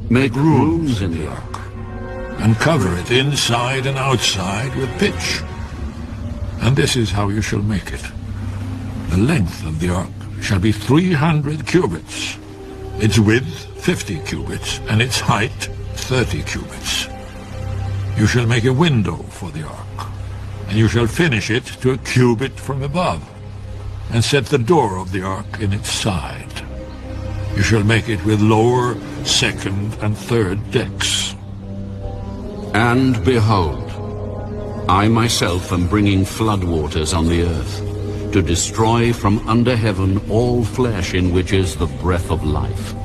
Make rooms in the ark, and cover it inside and outside with pitch. And this is how you shall make it. The length of the ark shall be 300 cubits, its width 50 cubits, and its height 30 cubits. You shall make a window for the ark, and you shall finish it to a cubit from above, and set the door of the ark in its side. You shall make it with lower, second, and third decks. And behold, I myself am bringing floodwaters on the earth, to destroy from under heaven all flesh in which is the breath of life.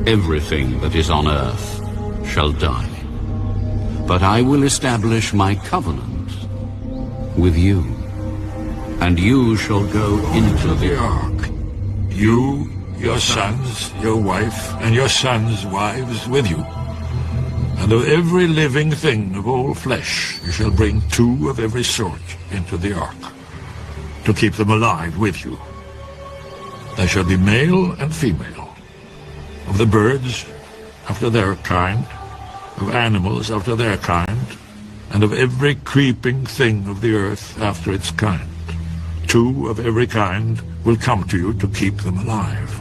Everything that is on earth shall die. But I will establish my covenant with you, and you shall go into the ark. You, your sons, your wife, and your sons' wives with you. And of every living thing of all flesh you shall bring 2 of every sort into the ark, to keep them alive with you. They shall be male and female, of the birds after their kind, of animals after their kind, and of every creeping thing of the earth after its kind. 2 of every kind will come to you to keep them alive.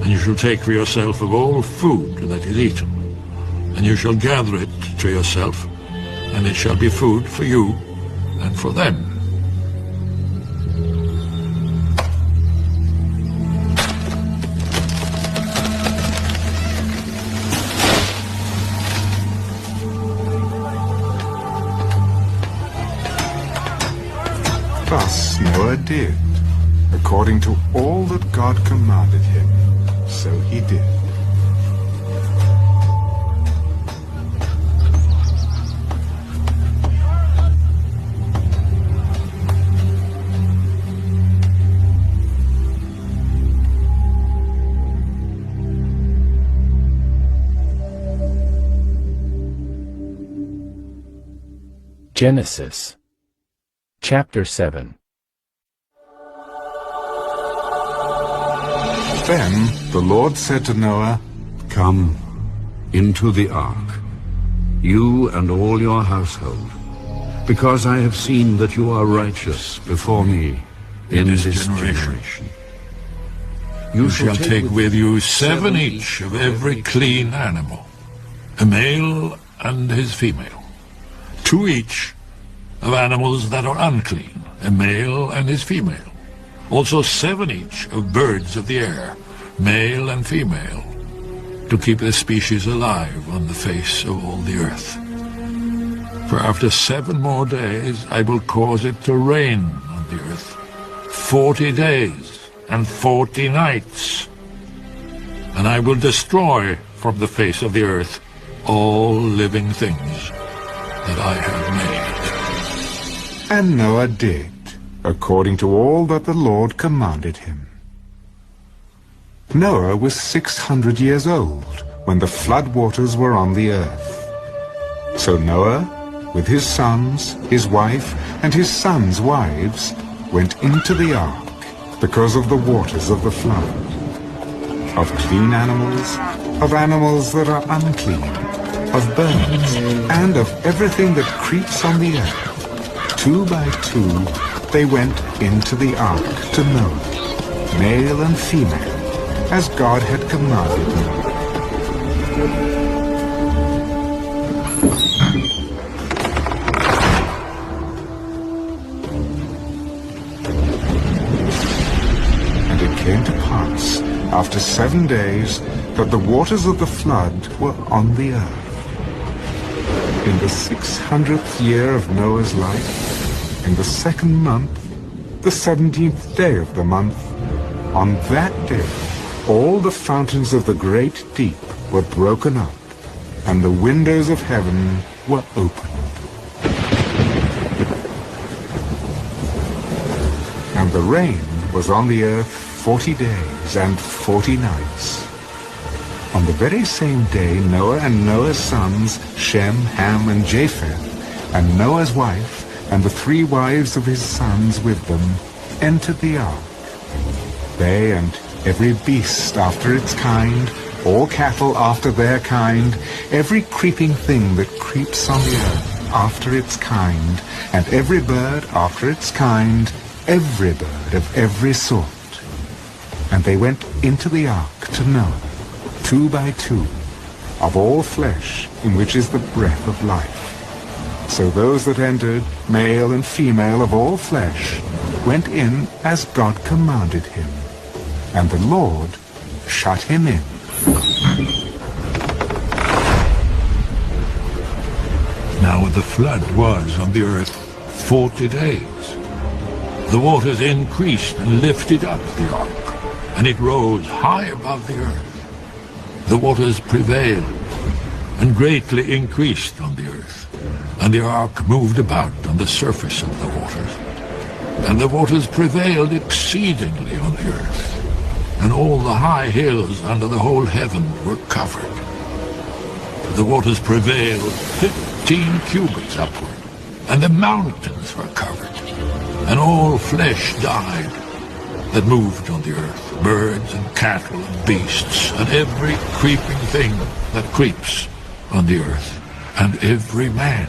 And you shall take for yourself of all food that is eaten, and you shall gather it to yourself, and it shall be food for you and for them. Thus Noah did, according to all that God commanded him, so he did. Genesis Chapter 7. Then the Lord said to Noah, Come into the ark, you and all your household, because I have seen that you are righteous before me in this generation. You shall take with you 7 each of every clean animal, a male and his female. 2 each of animals that are unclean, a male and his female. Also 7 each of birds of the air, male and female, to keep the species alive on the face of all the earth. For after 7 more days I will cause it to rain on the earth, 40 days and 40 nights. And I will destroy from the face of the earth all living things that I have made. and Noah did, according to all that the Lord commanded him. Noah was 600 years old when the flood waters were on the earth. So Noah, with his sons, his wife, and his sons' wives, went into the ark because of the waters of the flood. Of clean animals, of animals that are unclean, of birds, and of everything that creeps on the earth. 2 by 2 they went into the ark to Noah, male and female, as God had commanded Noah. And it came to pass, after 7 days, that the waters of the flood were on the earth. In the 600th year of Noah's life, in the 2nd month, the 17th day of the month, on that day, all the fountains of the great deep were broken up, and the windows of heaven were opened. And the rain was on the earth 40 days and 40 nights. On the very same day, Noah and Noah's sons, Shem, Ham, and Japheth, and Noah's wife, and the 3 wives of his sons with them, entered the ark. They and every beast after its kind, all cattle after their kind, every creeping thing that creeps on the earth after its kind, and every bird after its kind, every bird of every sort. And they went into the ark to Noah, 2 by 2, of all flesh in which is the breath of life. So those that entered, male and female of all flesh, went in as God commanded him. And the Lord shut him in. Now the flood was on the earth 40 days. The waters increased and lifted up the ark, and it rose high above the earth. The waters prevailed and greatly increased on the earth, and the ark moved about on the surface of the waters. And the waters prevailed exceedingly on the earth, and all the high hills under the whole heaven were covered. The waters prevailed 15 cubits upward, and the mountains were covered, and all flesh died that moved on the earth, birds and cattle and beasts, and every creeping thing that creeps on the earth, and every man.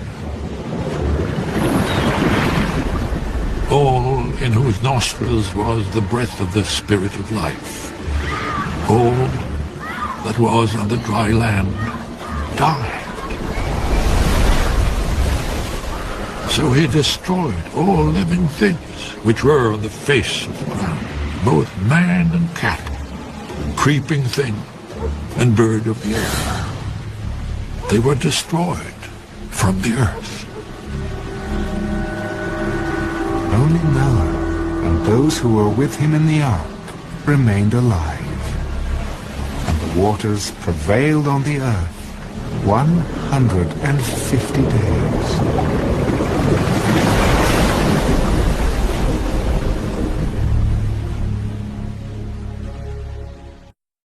All in whose nostrils was the breath of the Spirit of life. All that was on the dry land died. So he destroyed all living things which were on the face of the ground, both man and cattle, creeping thing and bird of the air. They were destroyed from the earth. Only Noah and those who were with him in the ark remained alive. And the waters prevailed on the earth 150 days.